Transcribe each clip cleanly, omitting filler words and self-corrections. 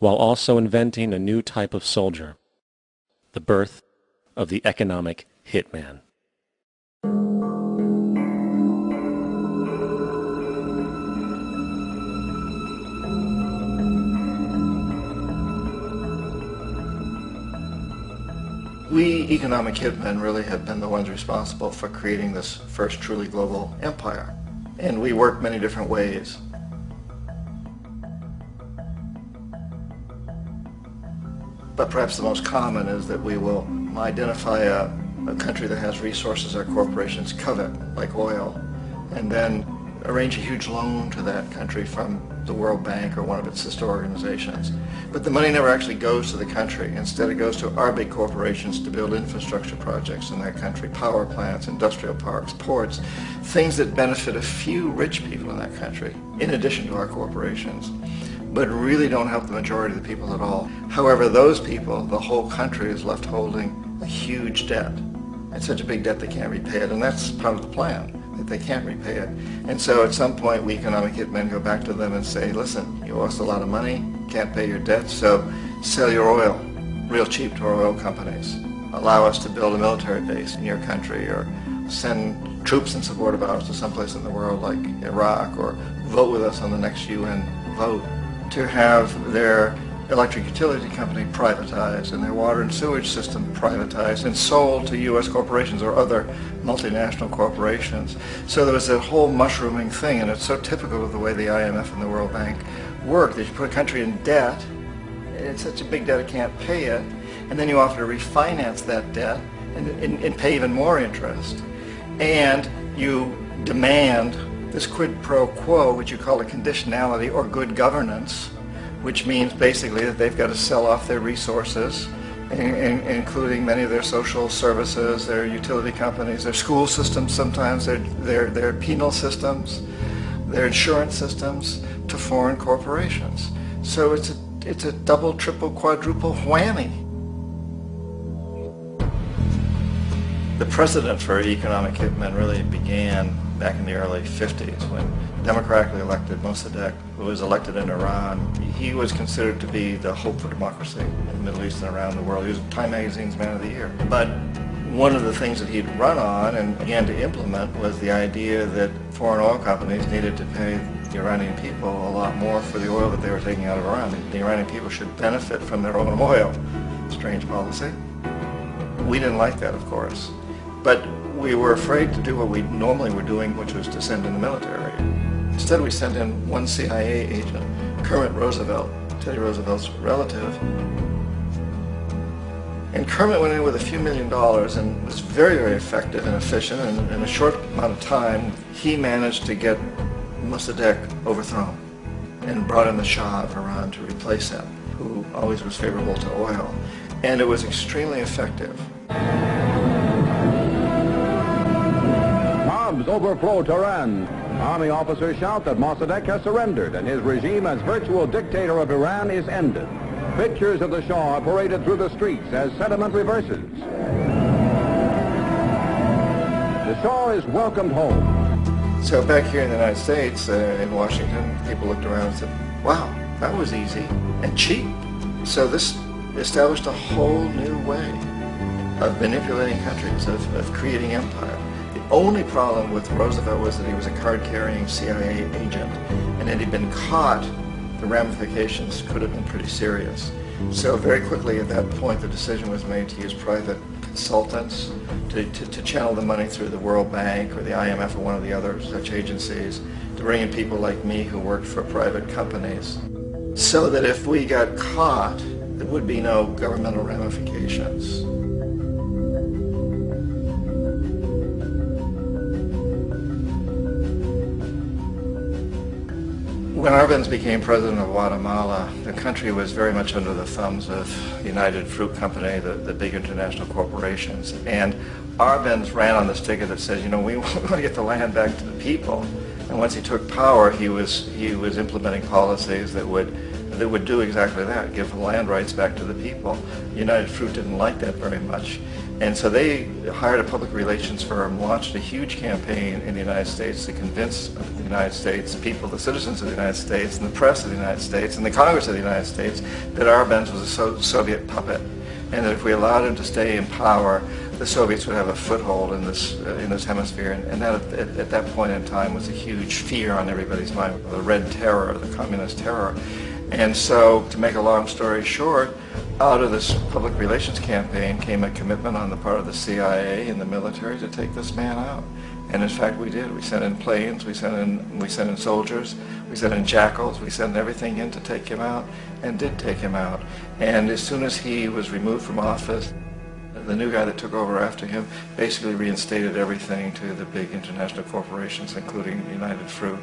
while also inventing a new type of soldier, the birth of the economic hitman. We economic hitmen really have been the ones responsible for creating this first truly global empire. And we work many different ways. But perhaps the most common is that we will identify a country that has resources our corporations covet, like oil, and then arrange a huge loan to that country from the World Bank or one of its sister organizations. But the money never actually goes to the country. Instead, it goes to our big corporations to build infrastructure projects in that country, power plants, industrial parks, ports, things that benefit a few rich people in that country, in addition to our corporations, but really don't help the majority of the people at all. However, those people, the whole country is left holding a huge debt. It's such a big debt they can't repay it, and that's part of the plan, that they can't repay it. And so at some point, we economic hitmen go back to them and say, listen, you owe us a lot of money, can't pay your debt, so sell your oil real cheap to our oil companies. Allow us to build a military base in your country, or send troops in support of ours to someplace in the world like Iraq, or vote with us on the next UN vote. To have their electric utility company privatized and their water and sewage system privatized and sold to U.S. corporations or other multinational corporations. So there was that whole mushrooming thing, and it's so typical of the way the IMF and the World Bank work, that you put a country in debt, it's such a big debt it can't pay it, and then you offer to refinance that debt and pay even more interest, and you demand this quid pro quo, which you call a conditionality or good governance, which means basically that they've got to sell off their resources, including many of their social services, their utility companies, their school systems sometimes, their penal systems, their insurance systems, to foreign corporations. So it's a double, triple, quadruple whammy. The precedent for economic hitmen really began back in the early 50s when democratically elected Mossadegh, who was elected in Iran, he was considered to be the hope for democracy in the Middle East and around the world. He was Time Magazine's Man of the Year. But one of the things that he'd run on and began to implement was the idea that foreign oil companies needed to pay the Iranian people a lot more for the oil that they were taking out of Iran. The Iranian people should benefit from their own oil. Strange policy. We didn't like that, of course. But we were afraid to do what we normally were doing, which was to send in the military. Instead, we sent in one CIA agent, Kermit Roosevelt, Teddy Roosevelt's relative. And Kermit went in with a few $1 million and was very, very effective and efficient. And in a short amount of time, he managed to get Mossadegh overthrown and brought in the Shah of Iran to replace him, who always was favorable to oil. And it was extremely effective. Bombs overflow Tehran. Army officers shout that Mossadegh has surrendered and his regime as virtual dictator of Iran is ended. Pictures of the Shah are paraded through the streets as sentiment reverses. The Shah is welcomed home. So back here in the United States, in Washington, people looked around and said, wow, that was easy and cheap. So this established a whole new way of manipulating countries, of creating empire. The only problem with Roosevelt was that he was a card-carrying CIA agent, and had he been caught, the ramifications could have been pretty serious. So very quickly at that point, the decision was made to use private consultants to channel the money through the World Bank or the IMF or one of the other such agencies, to bring in people like me who worked for private companies, so that if we got caught, there would be no governmental ramifications. When Arbenz became president of Guatemala, the country was very much under the thumbs of United Fruit Company, the big international corporations. And Arbenz ran on this ticket that says, you know, we want to get the land back to the people. And once he took power, he was implementing policies that would do exactly that, give the land rights back to the people. United Fruit didn't like that very much. And so they hired a public relations firm, launched a huge campaign in the United States to convince the United States people, the citizens of the United States, and the press of the United States, and the Congress of the United States, that Arbenz was a Soviet puppet, and that if we allowed him to stay in power, the Soviets would have a foothold in this hemisphere. And that at that point in time was a huge fear on everybody's mind, the Red Terror, the Communist terror. And so, to make a long story short, out of this public relations campaign came a commitment on the part of the CIA and the military to take this man out. And in fact, we did. We sent in planes, we sent in soldiers, we sent in jackals, we sent everything in to take him out, and did take him out. And as soon as he was removed from office, the new guy that took over after him basically reinstated everything to the big international corporations, including United Fruit.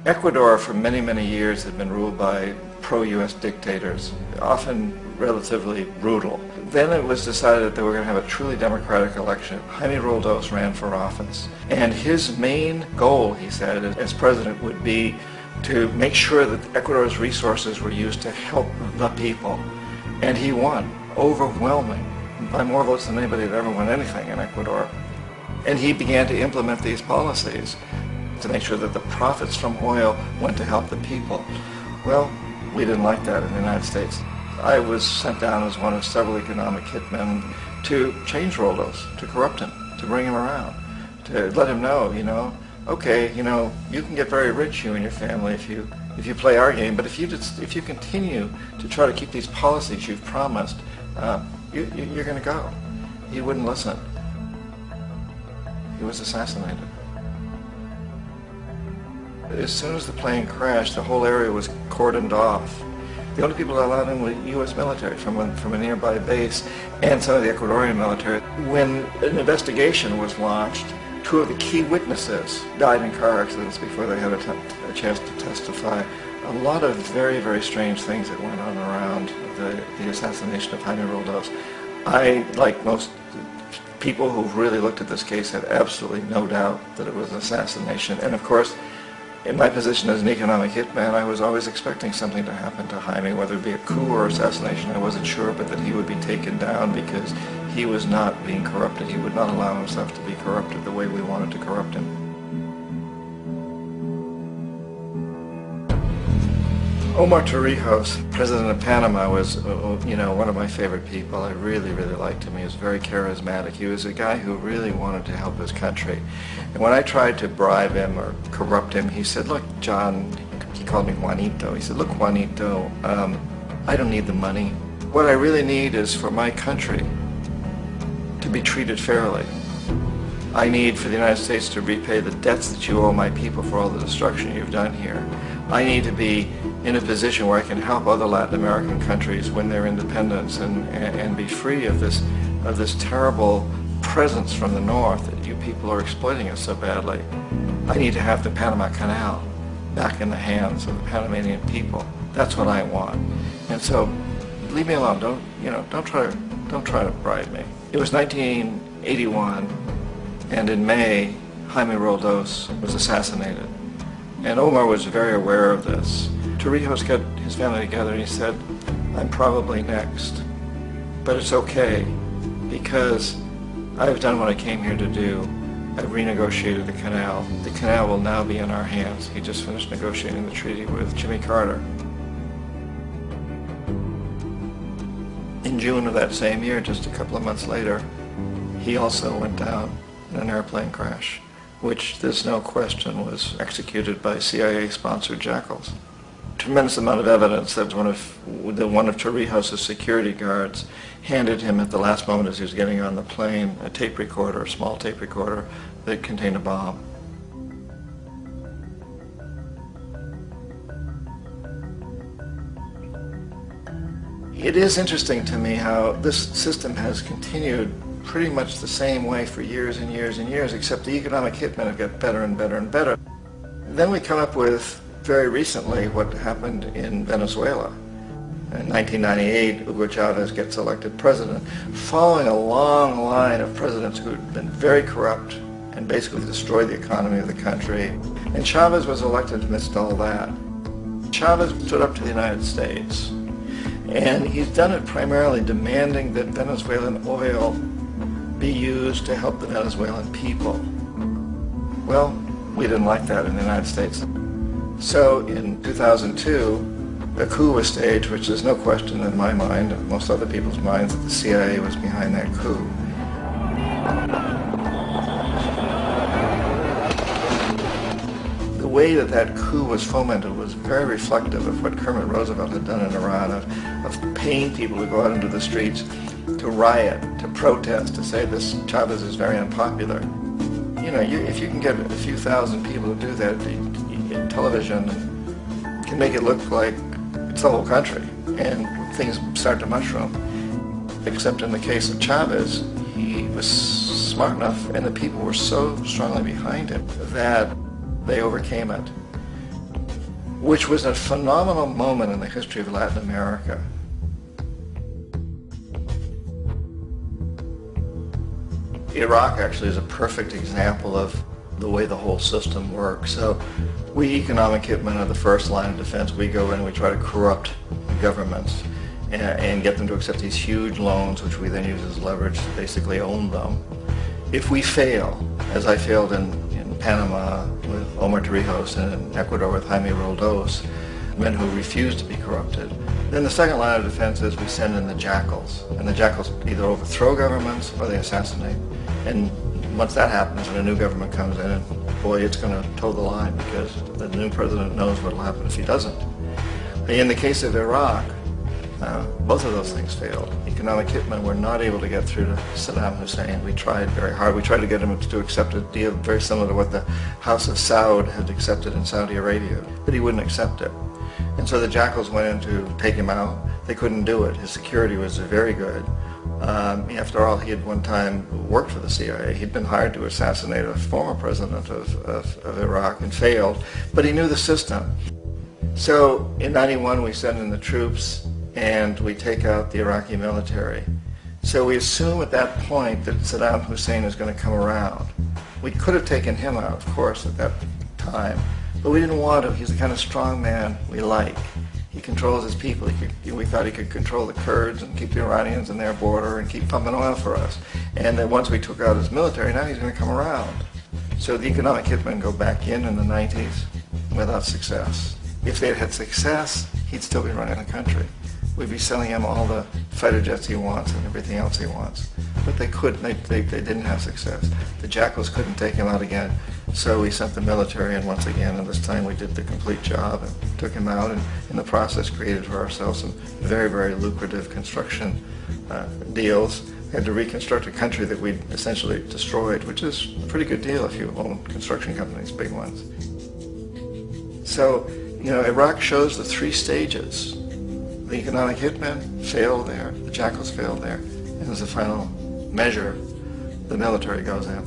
Ecuador for many, many years had been ruled by pro-U.S. dictators, often relatively brutal. Then it was decided that they were going to have a truly democratic election. Jaime Roldos ran for office. And his main goal, he said, as president would be to make sure that Ecuador's resources were used to help the people. And he won, overwhelming, by more votes than anybody had ever won anything in Ecuador. And he began to implement these policies to make sure that the profits from oil went to help the people. Well, we didn't like that in the United States. I was sent down as one of several economic hitmen to change Roldos, to corrupt him, to bring him around, to let him know, okay, you can get very rich, you and your family, if you play our game, but if you continue to try to keep these policies you've promised, you're going to go. He wouldn't listen. He was assassinated. As soon as the plane crashed, the whole area was cordoned off. The only people that allowed in were U.S. military from a nearby base and some of the Ecuadorian military. When an investigation was launched, two of the key witnesses died in car accidents before they had a chance to testify. A lot of very, very strange things that went on around the assassination of Jaime Roldos. I, like most people who've really looked at this case, had absolutely no doubt that it was an assassination. And of course, in my position as an economic hitman, I was always expecting something to happen to Jaime, whether it be a coup or assassination, I wasn't sure, but that he would be taken down because he was not being corrupted. He would not allow himself to be corrupted the way we wanted to corrupt him. Omar Torrijos, president of Panama, was one of my favorite people. I really, really liked him. He was very charismatic. He was a guy who really wanted to help his country. And when I tried to bribe him or corrupt him, he said, look, John, he called me Juanito. He said, look, Juanito, I don't need the money. What I really need is for my country to be treated fairly. I need for the United States to repay the debts that you owe my people for all the destruction you've done here. I need to be in a position where I can help other Latin American countries win their independence and be free of this terrible presence from the north that you people are exploiting us so badly. I need to have the Panama Canal back in the hands of the Panamanian people. That's what I want. And so, leave me alone. Don't try to bribe me. It was 1981, and in May, Jaime Roldos was assassinated. And Omar was very aware of this. Torrijos got his family together and he said, I'm probably next, but it's okay because I've done what I came here to do. I've renegotiated the canal. The canal will now be in our hands. He just finished negotiating the treaty with Jimmy Carter. In June of that same year, just a couple of months later, he also went down in an airplane crash, which there's no question was executed by CIA-sponsored jackals. Tremendous amount of evidence that one of Torrijos' security guards handed him at the last moment as he was getting on the plane a tape recorder, a small tape recorder that contained a bomb. It is interesting to me how this system has continued pretty much the same way for years and years and years, except the economic hitmen have got better and better and better. Then we come up with, very recently, what happened in Venezuela. In 1998, Hugo Chavez gets elected president, following a long line of presidents who had been very corrupt and basically destroyed the economy of the country. And Chavez was elected amidst all that. Chavez stood up to the United States And he's done it primarily demanding that Venezuelan oil be used to help the Venezuelan people. Well, we didn't like that in the United States. So in 2002, a coup was staged, which there's no question in my mind, and most other people's minds, that the CIA was behind that coup. The way that that coup was fomented was very reflective of what Kermit Roosevelt had done in Iran, of paying people to go out into the streets, to riot, to protest, to say this Chavez is very unpopular. You know, if you can get a few thousand people to do that in television, can make it look like it's the whole country, and things start to mushroom. Except in the case of Chavez, he was smart enough, and the people were so strongly behind him that they overcame it, which was a phenomenal moment in the history of Latin America. Iraq actually is a perfect example of the way the whole system works. So we economic hitmen are the first line of defense. We go in and we try to corrupt governments and get them to accept these huge loans, which we then use as leverage to basically own them. If we fail, as I failed in Panama with Omar Torrijos and in Ecuador with Jaime Roldos, men who refuse to be corrupted, then the second line of defense is we send in the jackals. And the jackals either overthrow governments or they assassinate. And once that happens and a new government comes in, and boy, it's going to toe the line, because the new president knows what will happen if he doesn't. In the case of Iraq, both of those things failed. Economic hitmen were not able to get through to Saddam Hussein. We tried very hard. We tried to get him to accept a deal very similar to what the House of Saud had accepted in Saudi Arabia, but he wouldn't accept it. And so the jackals went in to take him out. They couldn't do it. His security was very good. After all, he had one time worked for the CIA. He'd been hired to assassinate a former president of Iraq and failed, but he knew the system. So in '91 we send in the troops and we take out the Iraqi military. So we assume at that point that Saddam Hussein is going to come around. We could have taken him out, of course, at that time, but we didn't want to. He's the kind of strong man we like. He controls his people. We thought he could control the Kurds and keep the Iranians in their border and keep pumping oil for us. And then once we took out his military, now he's going to come around. So the economic hitmen go back in the 90s without success. If they had had success, he'd still be running the country. We'd be selling him all the fighter jets he wants and everything else he wants. But they couldn't. They didn't have success. The jackals couldn't take him out again. So we sent the military in once again, and this time we did the complete job and took him out, and in the process created for ourselves some very, very lucrative construction deals. We had to reconstruct a country that we'd essentially destroyed, which is a pretty good deal if you own construction companies, big ones. So, you know, Iraq shows the three stages. The economic hitmen failed there, the jackals failed there, and as a final measure, the military goes in.